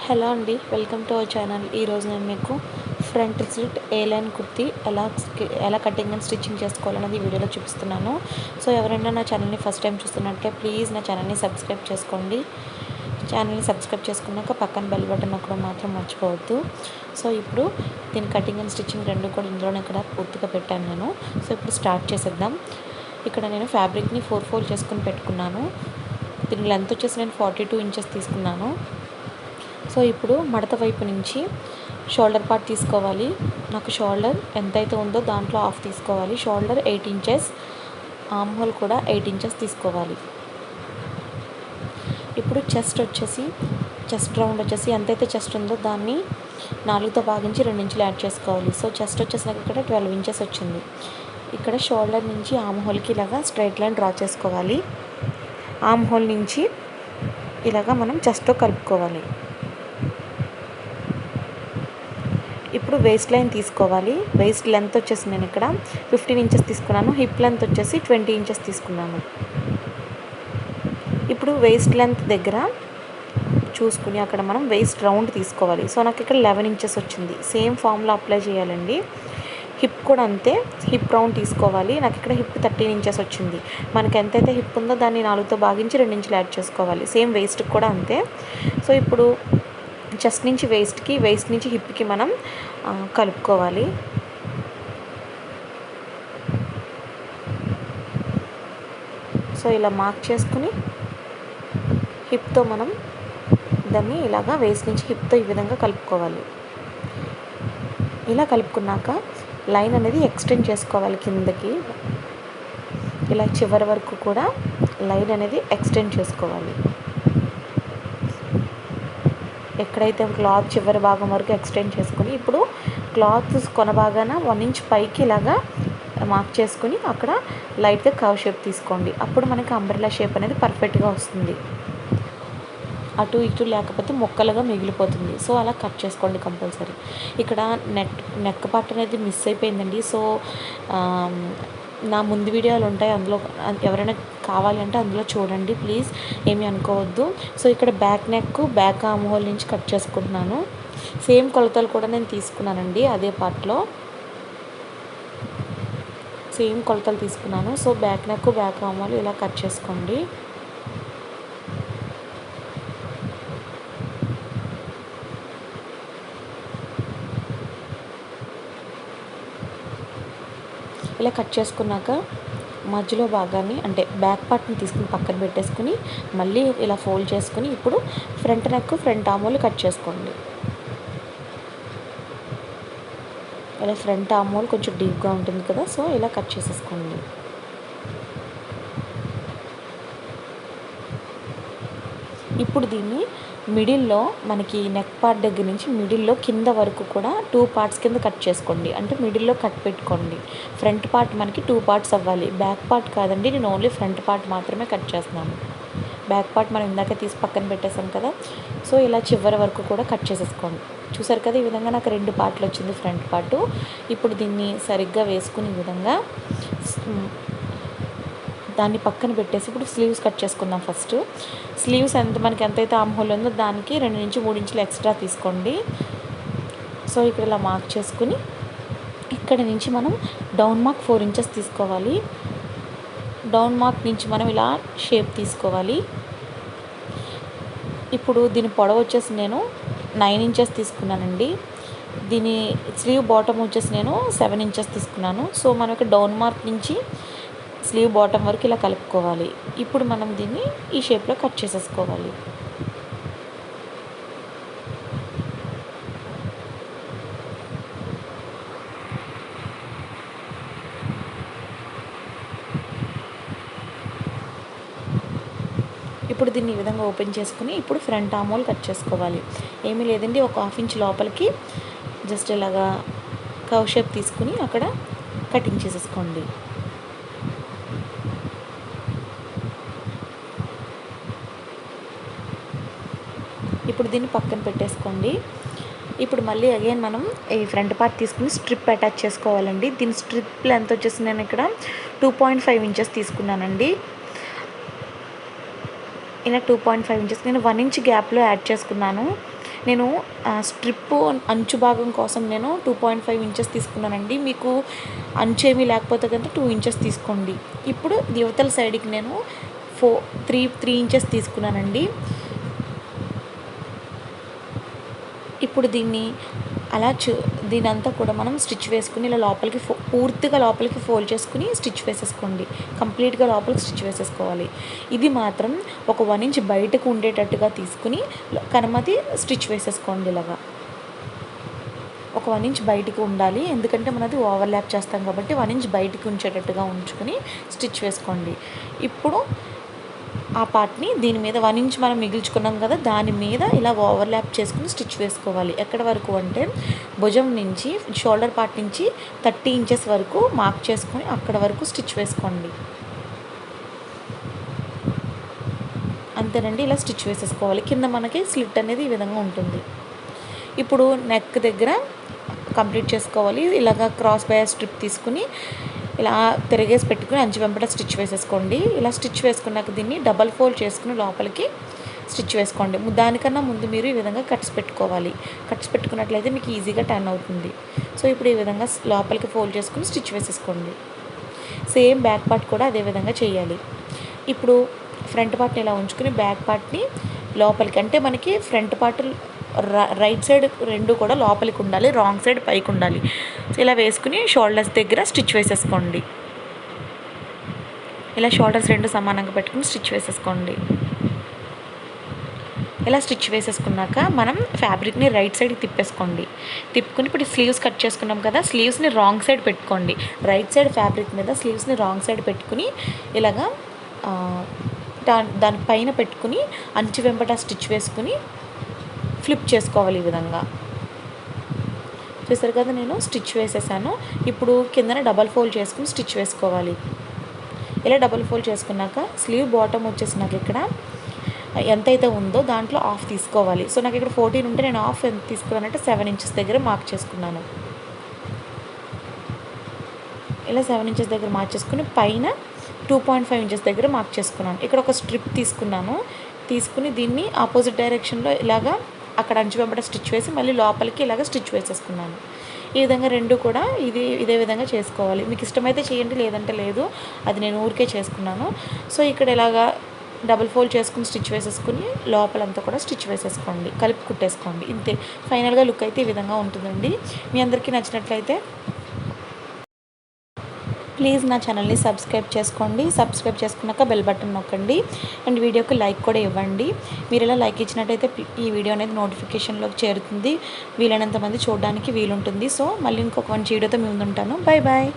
Hello అండి, welcome to our channel. ఈరోజు నేను మీకు ఫ్రంట్ స్లిట్ ఏ లైన్ కుర్తి ఎలా కటింగ్ అండ్ స్టిచ్చింగ్ చేసుకోవాలనేది ఈ వీడియోలో చూపిస్తున్నాను. సో ఎవరైనా నా ఛానల్ని ఫస్ట్ టైం చూస్తున్నట్టే ప్లీజ్ నా ఛానల్ని సబ్స్క్రైబ్ చేసుకోండి. ఛానల్ని సబ్స్క్రైబ్ చేసుకున్నాక పక్కన బెల్ బటన్ నొక్కడం మాత్రం మర్చిపోవద్దు. సో ఇప్పుడు దీని కటింగ్ అండ్ స్టిచ్చింగ్ రెండు కూడా ఇందులోనే ఇక్కడ పూర్తిగా పెట్టాను నేను. సో ఇప్పుడు స్టార్ట్ చేసేద్దాం. ఇక్కడ నేను ఫ్యాబ్రిక్ని 4 ఫోల్డ్ చేసుకుని పెట్టుకున్నాను. దీని లెంత్ వచ్చేసి నేను 42 ఇంచెస్ తీసుకున్నాను. సో ఇప్పుడు మడత వైపు నుంచి షోల్డర్ పార్ట్ తీసుకోవాలి. నాకు షోల్డర్ ఎంతైతే ఉందో దాంట్లో హాఫ్ తీసుకోవాలి. షోల్డర్ 8 ఇంచెస్, ఆర్మ్ హోల్ కూడా 8 ఇంచెస్ తీసుకోవాలి. ఇప్పుడు చెస్ట్ రౌండ్ వచ్చేసి ఎంతైతే చెస్ట్ ఉందో దాన్ని 4తో భాగించి 2 ఇంచులు యాడ్ చేసుకోవాలి. సో చెస్ట్ వచ్చేసి నాకు ఇక్కడ 12 ఇంచెస్ వచ్చింది. ఇక్కడ షోల్డర్ నుంచి ఆర్మ్ హోల్కి ఇలాగా స్ట్రైట్ లైన్ డ్రా చేసుకోవాలి. ఆర్మ్ హోల్ నుంచి ఇలాగా మనం చెస్ట్తో కలుపుకోవాలి. ఇప్పుడు వేస్ట్ లైన్ తీసుకోవాలి. వేస్ట్ లెంత్ వచ్చేసి నేను ఇక్కడ 15 ఇంచెస్ తీసుకున్నాను. హిప్ లెంత్ వచ్చేసి 20 ఇంచెస్ తీసుకున్నాను. ఇప్పుడు వేస్ట్ లెంత్ దగ్గర చూసుకుని అక్కడ మనం వేస్ట్ రౌండ్ తీసుకోవాలి. సో నాకు ఇక్కడ 11 ఇంచెస్ వచ్చింది. సేమ్ ఫార్ములా అప్లై చేయాలండి. హిప్ కూడా అంతే, హిప్ రౌండ్ తీసుకోవాలి. నాకు ఇక్కడ హిప్ 13 ఇంచెస్ వచ్చింది. మనకి ఎంతైతే హిప్ ఉందో దాన్ని 4తో భాగించి 2 ఇంచులు యాడ్ చేసుకోవాలి. సేమ్ వేస్ట్కి కూడా అంతే. సో ఇప్పుడు చెస్ట్ నుంచి వేస్ట్కి, వేస్ట్ నుంచి హిప్కి మనం కలుపుకోవాలి. సో ఇలా మార్క్ చేసుకుని హిప్తో మనం దాన్ని ఇలాగా వేస్ట్ నుంచి హిప్తో ఈ విధంగా కలుపుకోవాలి. ఇలా కలుపుకున్నాక లైన్ అనేది ఎక్స్టెండ్ చేసుకోవాలి కిందకి. ఇలా చివరి వరకు కూడా లైన్ అనేది ఎక్స్టెండ్ చేసుకోవాలి. ఎక్కడైతే క్లాత్ చివరి భాగం వరకు ఎక్స్టెండ్ చేసుకుని ఇప్పుడు క్లాత్ కొన భాగాన 1 ఇంచ్ పైకి ఇలాగా మార్క్ చేసుకుని అక్కడ లైట్గా కర్వ్ షేప్ తీసుకోండి. అప్పుడు మనకి అంబ్రెల్లా షేప్ అనేది పర్ఫెక్ట్గా వస్తుంది. అటు ఇటు లేకపోతే మొక్కలుగా మిగిలిపోతుంది. సో అలా కట్ చేసుకోండి కంపల్సరీ. ఇక్కడ నెక్ పార్ట్ అనేది మిస్ అయిపోయిందండి. సో నా ముందు వీడియోలు ఉంటాయి, అందులో ఎవరైనా కావాలి అంటే అందులో చూడండి ప్లీజ్, ఏమీ అనుకోవద్దు. సో ఇక్కడ back neck, back arm whole నుంచి కట్ చేసుకుంటున్నాను. సేమ్ కొలతలు కూడా నేను తీసుకున్నానండి. అదే పార్ట్లో సేమ్ కొలతలు తీసుకున్నాను. So back neck, back arm whole ఇలా కట్ చేసుకోండి. ఇలా కట్ చేసుకున్నాక మధ్యలో భాగాన్ని అంటే బ్యాక్ పార్ట్ని తీసుకుని పక్కన పెట్టేసుకుని మళ్ళీ ఇలా ఫోల్డ్ చేసుకుని ఇప్పుడు front neck, front arm whole cut చేసుకోండి. ఇలా ఫ్రంట్ ఆర్మ్ హోల్ కొంచెం డీప్గా ఉంటుంది కదా, సో ఇలా కట్ చేసేసుకోండి. ఇప్పుడు దీన్ని మిడిల్లో మనకి నెక్ పార్ట్ దగ్గర నుంచి మిడిల్లో కింద వరకు కూడా 2 పార్ట్స్ కింద కట్ చేసుకోండి. అంటే మిడిల్లో కట్ పెట్టుకోండి. ఫ్రంట్ పార్ట్ మనకి 2 పార్ట్స్ అవ్వాలి, బ్యాక్ పార్ట్ కాదండి. నేను ఓన్లీ ఫ్రంట్ పార్ట్ మాత్రమే కట్ చేస్తున్నాను. బ్యాక్ పార్ట్ మనం ఇందాక తీసి పక్కన పెట్టేసాం కదా, సో ఇలా చివరి వరకు కూడా కట్ చేసేసుకోండి. చూసారు కదా, ఈ విధంగా నాకు 2 పార్ట్లు వచ్చింది ఫ్రంట్ పార్టు. ఇప్పుడు దీన్ని సరిగ్గా వేసుకుని ఈ విధంగా దాన్ని పక్కన పెట్టేసి ఇప్పుడు స్లీవ్స్ కట్ చేసుకుందాం. ఫస్ట్ స్లీవ్స్ మనకి ఎంతైతే ఆర్మ్ హోల్ ఉందో దానికి 2 నుంచి 3 ఇంచులు ఎక్స్ట్రా తీసుకోండి. సో ఇక్కడ ఇలా మార్క్ చేసుకుని ఇక్కడ నుంచి మనం డౌన్ మార్క్ 4 ఇంచెస్ తీసుకోవాలి. డౌన్ మార్క్ నుంచి మనం ఇలా షేప్ తీసుకోవాలి. ఇప్పుడు దీని పొడవు వచ్చేసి నేను 9 ఇంచెస్ తీసుకున్నానండి. దీని స్లీవ్ బాటమ్ వచ్చేసి నేను 7 ఇంచెస్ తీసుకున్నాను. సో మనం ఇక్కడ డౌన్ మార్క్ నుంచి స్లీవ్ బాటమ్ వరకు ఇలా కలుపుకోవాలి. ఇప్పుడు మనం దీన్ని ఈ షేప్లో కట్ చేసేసుకోవాలి. ఇప్పుడు దీన్ని ఈ విధంగా ఓపెన్ చేసుకుని ఇప్పుడు ఫ్రంట్ ఆర్మ్ హోల్ కట్ చేసుకోవాలి. ఏమీ లేదండి, ఒక 1/2 ఇంచ్ లోపలికి జస్ట్ ఇలాగా కర్వ్ షేప్ తీసుకుని అక్కడ కటింగ్ చేసేసుకోండి. ఇప్పుడు దీన్ని పక్కన పెట్టేసుకోండి. ఇప్పుడు మళ్ళీ అగైన్ మనం ఈ ఫ్రంట్ పార్ట్ తీసుకుని స్ట్రిప్ అటాచ్ చేసుకోవాలండి. దీని స్ట్రిప్ లెంత్ వచ్చేసి నేను ఇక్కడ 2.5 ఇంచెస్ తీసుకున్నానండి. ఇలా 2.5 ఇంచెస్ నేను 1 ఇంచ్ గ్యాప్లో యాడ్ చేసుకున్నాను. నేను స్ట్రిప్ అంచు భాగం కోసం నేను 2.5 ఇంచెస్ తీసుకున్నానండి. మీకు అంచు ఏమీ లేకపోతే కనుక 2 ఇంచెస్ తీసుకోండి. ఇప్పుడు యువతల సైడ్కి నేను 3 ఇంచెస్ తీసుకున్నానండి. ఇప్పుడు దీన్ని అలా దీనంతా కూడా మనం స్టిచ్ వేసుకుని ఇలా లోపలికి పూర్తిగా లోపలికి ఫోల్డ్ చేసుకుని స్టిచ్ వేసేసుకోండి. కంప్లీట్గా లోపలికి స్టిచ్ వేసేసుకోవాలి. ఇది మాత్రం ఒక 1 ఇంచ్ బయటకు ఉండేటట్టుగా తీసుకుని కనమతి స్టిచ్ వేసేసుకోండి. ఇలాగా ఒక 1 ఇంచ్ బయటికి ఉండాలి, ఎందుకంటే మనది ఓవర్లాప్ చేస్తాం కాబట్టి 1 ఇంచ్ బయటికి ఉంచేటట్టుగా ఉంచుకొని స్టిచ్ వేసుకోండి. ఇప్పుడు ఆ పార్ట్ని దీని మీద 1 ఇంచ్ మనం మిగిల్చుకున్నాం కదా, దాని మీద ఇలా ఓవర్లాప్ చేసుకుని స్టిచ్ వేసుకోవాలి. ఎక్కడి వరకు అంటే భుజం నుంచి షోల్డర్ పార్ట్ నుంచి 30 ఇంచెస్ వరకు మార్క్ చేసుకొని అక్కడ వరకు స్టిచ్ వేసుకోండి. అంతేనండి, ఇలా స్టిచ్ వేసేసుకోవాలి. కింద మనకి స్లిట్ అనేది ఈ విధంగా ఉంటుంది. ఇప్పుడు నెక్ దగ్గర కంప్లీట్ చేసుకోవాలి. ఇలాగ క్రాస్ బై స్ట్రిప్ తీసుకుని ఇలా తిరిగేసి పెట్టుకుని అంచు వెంపట స్టిచ్ వేసేసుకోండి. ఇలా స్టిచ్ వేసుకున్నాక దీన్ని డబల్ ఫోల్డ్ చేసుకుని లోపలికి స్టిచ్ వేసుకోండి. దానికన్నా ముందు మీరు ఈ విధంగా కట్స్ పెట్టుకోవాలి. కట్స్ పెట్టుకున్నట్లయితే మీకు ఈజీగా టర్న్ అవుతుంది. సో ఇప్పుడు ఈ విధంగా లోపలికి ఫోల్డ్ చేసుకుని స్టిచ్ వేసేసుకోండి. సేమ్ బ్యాక్ పార్ట్ కూడా అదే విధంగా చేయాలి. ఇప్పుడు ఫ్రంట్ పార్ట్ని ఇలా ఉంచుకుని బ్యాక్ పార్ట్ని లోపలికి, అంటే మనకి ఫ్రంట్ పార్ట్ రైట్ సైడ్ రెండు కూడా లోపలికి ఉండాలి, రాంగ్ సైడ్ పైకి ఉండాలి. ఇలా వేసుకుని షోల్డర్స్ దగ్గర స్టిచ్ వేసేసుకోండి. ఇలా షోల్డర్స్ రెండు సమానంగా పెట్టుకుని స్టిచ్ వేసేసుకోండి. ఇలా స్టిచ్ వేసేసుకున్నాక మనం ఫ్యాబ్రిక్ని రైట్ సైడ్కి తిప్పేసుకోండి. తిప్పుకుని ఇప్పుడు స్లీవ్స్ కట్ చేసుకున్నాం కదా, స్లీవ్స్ని రాంగ్ సైడ్ పెట్టుకోండి. రైట్ సైడ్ ఫ్యాబ్రిక్ మీద స్లీవ్స్ని రాంగ్ సైడ్ పెట్టుకుని ఇలాగా దాని పైన పెట్టుకుని అంచు వెంబట స్టిచ్ వేసుకుని ఫ్లిప్ చేసుకోవాలి. ఈ విధంగా చూసారు కదా, నేను స్టిచ్ వేసేసాను. ఇప్పుడు కిందన డబల్ ఫోల్డ్ చేసుకుని స్టిచ్ వేసుకోవాలి. ఇలా డబల్ ఫోల్డ్ చేసుకున్నాక స్లీవ్ బాటమ్ వచ్చేసి నాకు ఇక్కడ ఎంతైతే ఉందో దాంట్లో హాఫ్ తీసుకోవాలి. సో నాకు ఇక్కడ 14 ఉంటే నేను హాఫ్ ఎంత తీసుకున్నానంటే 7 ఇంచెస్ దగ్గర మార్క్ చేసుకున్నాను. ఇలా 7 ఇంచెస్ దగ్గర మార్క్ చేసుకుని పైన 2.5 ఇంచెస్ దగ్గర మార్క్ చేసుకున్నాను. ఇక్కడ ఒక స్ట్రిప్ తీసుకుని దీన్ని ఆపోజిట్ డైరెక్షన్లో ఇలాగా అక్కడ అంచు వెంబట స్టిచ్ వేసి మళ్ళీ లోపలికి ఇలాగ స్టిచ్ వేసేసుకున్నాను. ఈ విధంగా రెండు కూడా ఇదే విధంగా చేసుకోవాలి. మీకు ఇష్టమైతే చేయండి, లేదంటే లేదు. అది నేను ఊరికే చేసుకున్నాను. సో ఇక్కడ ఇలాగా డబుల్ ఫోల్డ్ చేసుకుని స్టిచ్ వేసేసుకుని లోపలంతా కూడా స్టిచ్ వేసేసుకోండి, కలిపి కుట్టేసుకోండి. ఇంతే, ఫైనల్గా లుక్ అయితే ఈ విధంగా ఉంటుందండి. మీ అందరికీ నచ్చినట్లయితే ప్లీజ్ నా ఛానల్ని సబ్స్క్రైబ్ చేసుకోండి. సబ్స్క్రైబ్ చేసుకున్నాక బెల్ బటన్ నొక్కండి అండ్ వీడియోకి లైక్ కూడా ఇవ్వండి. మీరు ఇలా లైక్ ఇచ్చినట్టయితే ఈ వీడియో అనేది నోటిఫికేషన్లోకి చేరుతుంది, వీలైనంత మంది చూడడానికి వీలుంటుంది. సో మళ్ళీ ఇంకొక మంచి వీడియోతో మీ ముందు ఉంటాను. Bye bye.